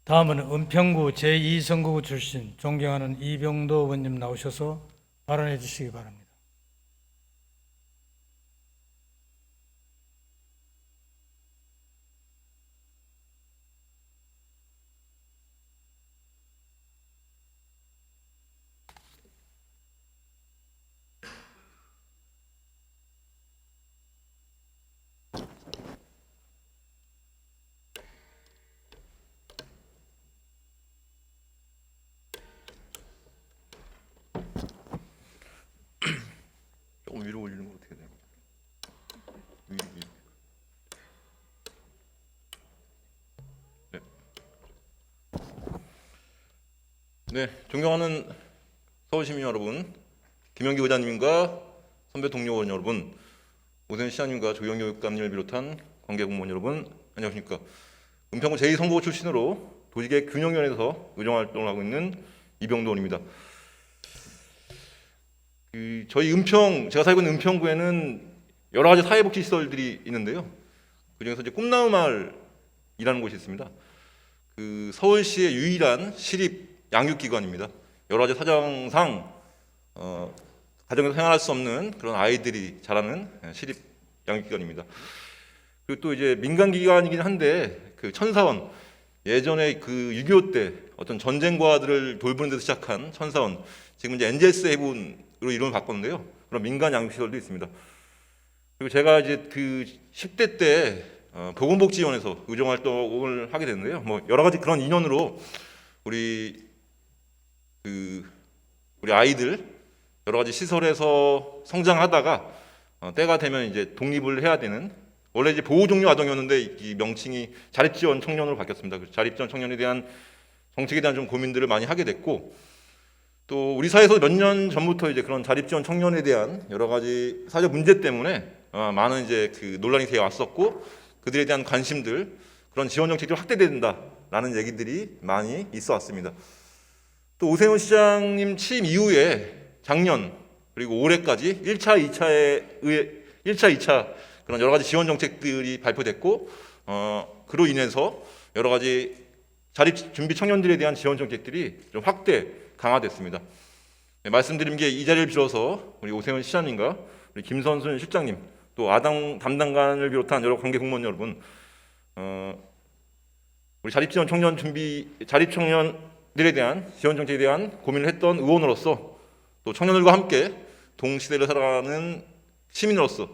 다음은 은평구 제2선거구 출신 존경하는 이병도 의원님 나오셔서 발언해 주시기 바랍니다. 조금 위로 올리는 거 어떻게 돼요? 위로. 네. 네, 존경하는 서울시민 여러분, 김영기 의장님과 선배 동료 의원 여러분, 오세훈 시장님과 조경교 교육감님을 비롯한 관계 공무원 여러분, 안녕하십니까? 은평구 제2선거구 출신으로 도시계 균형위원회에서 의정활동을 하고 있는 이병도 의원입니다. 저희 제가 살고 있는 은평구에는 여러 가지 사회복지 시설들이 있는데요. 그중에서 이제 꿈나무 마을이라는 곳이 있습니다. 서울시의 유일한 시립 양육기관입니다. 여러 가지 사정상 가정에서 생활할 수 없는 그런 아이들이 자라는 시립 양육기관입니다. 그리고 또 이제 민간기관이긴 한데 천사원, 예전에 6.25 때 어떤 전쟁과들을 돌보는 데서 시작한 천사원, 지금 이제 NGS 해군으로 이름을 바꿨는데요. 그런 민간 양육시설도 있습니다. 그리고 제가 이제 10대 때 보건복지위원회에서 의정활동을 하게 됐는데요. 뭐 여러 가지 그런 인연으로 우리 아이들 여러 가지 시설에서 성장하다가 때가 되면 이제 독립을 해야 되는, 원래 이제 보호종료 아동이었는데 이 명칭이 자립지원 청년으로 바뀌었습니다. 자립지원 청년에 대한 정책에 대한 좀 고민들을 많이 하게 됐고, 또 우리 사회에서 몇 년 전부터 이제 그런 자립지원 청년에 대한 여러 가지 사회적 문제 때문에 많은 이제 논란이 되어 왔었고, 그들에 대한 관심들, 그런 지원 정책이 확대된다라는 얘기들이 많이 있어 왔습니다. 또 오세훈 시장님 취임 이후에 작년 그리고 올해까지 1차, 2차 그런 여러 가지 지원 정책들이 발표됐고, 그로 인해서 여러 가지 자립 준비 청년들에 대한 지원 정책들이 좀 확대 강화됐습니다. 네, 말씀드린 게 이 자리를 빌어서 우리 오세훈 시장님과 우리 김선순 실장님, 또 아당 담당관을 비롯한 여러 관계 공무원 여러분, 우리 자립 청년들에 대한 지원 정책에 대한 고민을 했던 의원으로서, 또 청년들과 함께 동시대를 살아가는 시민으로서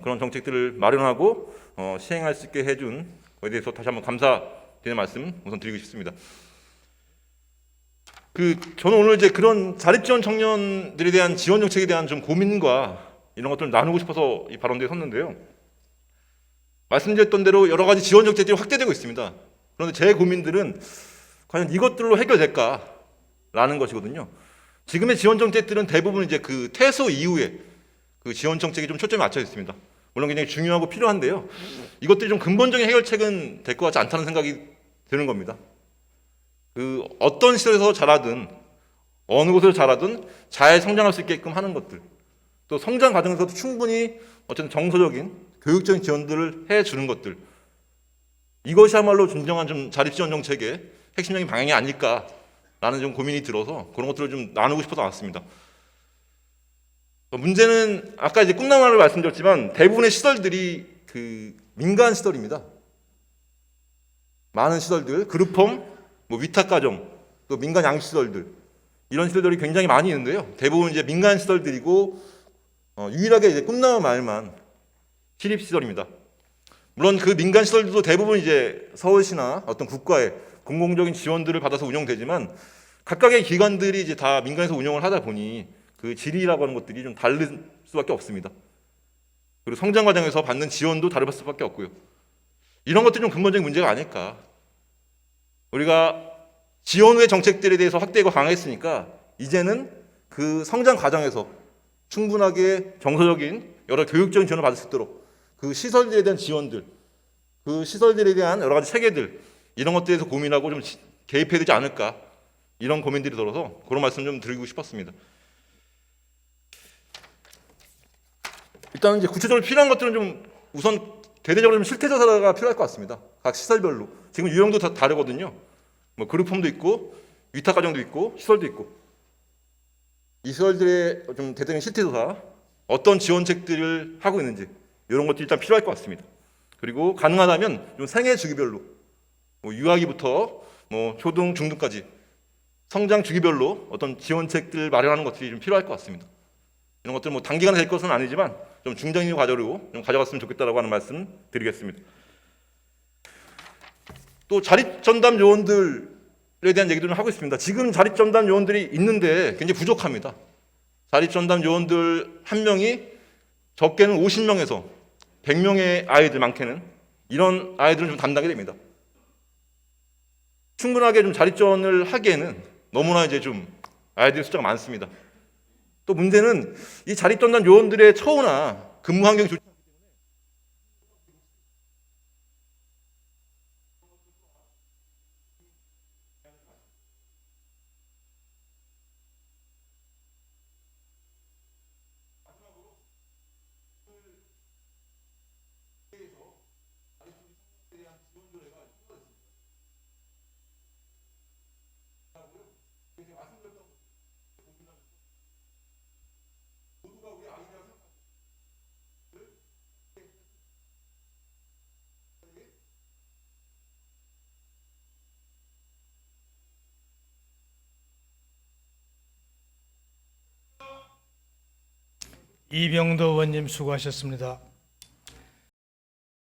그런 정책들을 마련하고 시행할 수 있게 해준 거에 대해서 다시 한번 감사드리는 말씀 우선 드리고 싶습니다. 저는 오늘 이제 그런 자립지원 청년들에 대한 지원 정책에 대한 좀 고민과 이런 것들을 나누고 싶어서 이 발언대에 섰는데요. 말씀드렸던 대로 여러 가지 지원 정책들이 확대되고 있습니다. 그런데 제 고민들은 과연 이것들로 해결될까라는 것이거든요. 지금의 지원 정책들은 대부분 이제 퇴소 이후에 지원 정책이 좀 초점이 맞춰 있습니다. 물론 굉장히 중요하고 필요한데요. 이것들이 좀 근본적인 해결책은 될 것 같지 않다는 생각이 드는 겁니다. 어떤 시설에서 자라든 어느 곳에서 자라든 잘 성장할 수 있게끔 하는 것들, 또 성장 과정에서도 충분히 어쨌든 정서적인 교육적인 지원들을 해주는 것들, 이것이야말로 진정한 좀 자립지원 정책의 핵심적인 방향이 아닐까라는 좀 고민이 들어서 그런 것들을 좀 나누고 싶어서 왔습니다. 문제는 아까 이제 꿈나무를 말씀드렸지만 대부분의 시설들이 민간 시설입니다. 많은 시설들, 그룹홈, 위탁가정, 또 민간 양육시설들, 이런 시설들이 굉장히 많이 있는데요. 대부분 이제 민간 시설들이고, 유일하게 이제 꿈나무 마을만 시립시설입니다. 물론 민간 시설들도 대부분 이제 서울시나 어떤 국가의 공공적인 지원들을 받아서 운영되지만, 각각의 기관들이 이제 다 민간에서 운영을 하다 보니 질이라고 하는 것들이 좀 다를 수밖에 없습니다. 그리고 성장 과정에서 받는 지원도 다를 수밖에 없고요. 이런 것들이 좀 근본적인 문제가 아닐까. 우리가 지원 외 정책들에 대해서 확대하고 강화했으니까 이제는 성장 과정에서 충분하게 정서적인 여러 교육적인 지원을 받을 수 있도록 시설들에 대한 지원들, 시설들에 대한 여러 가지 체계들, 이런 것들에 대해서 고민하고 좀 개입해야 되지 않을까, 이런 고민들이 들어서 그런 말씀 좀 드리고 싶었습니다. 일단 이제 구체적으로 필요한 것들은 좀 우선 대대적으로 좀 실태 조사가 필요할 것 같습니다. 각 시설별로. 지금 유형도 다 다르거든요. 뭐 그룹홈도 있고 위탁가정도 있고 시설도 있고 이 시설들의 좀 대대적인 실태조사, 어떤 지원책들을 하고 있는지 이런 것들이 일단 필요할 것 같습니다. 그리고 가능하다면 좀 생애 주기별로 뭐 유아기부터 뭐 초등, 중등까지 성장 주기별로 어떤 지원책들을 마련하는 것들이 좀 필요할 것 같습니다. 이런 것들 뭐 단기간에 될 것은 아니지만 좀 중장기 과제로 좀 가져갔으면 좋겠다라고 하는 말씀 드리겠습니다. 또 자립전담 요원들에 대한 얘기도 좀 하고 있습니다. 지금 자립전담 요원들이 있는데 굉장히 부족합니다. 자립전담 요원들 한 명이 적게는 50명에서 100명의 아이들, 많게는 이런 아이들을 좀 담당이 됩니다. 충분하게 좀 자립전을 하기에는 너무나 이제 좀 아이들 숫자가 많습니다. 또 문제는 이 자립전담 요원들의 처우나 근무 환경이 좋지 않기 이병도 의원님 수고하셨습니다.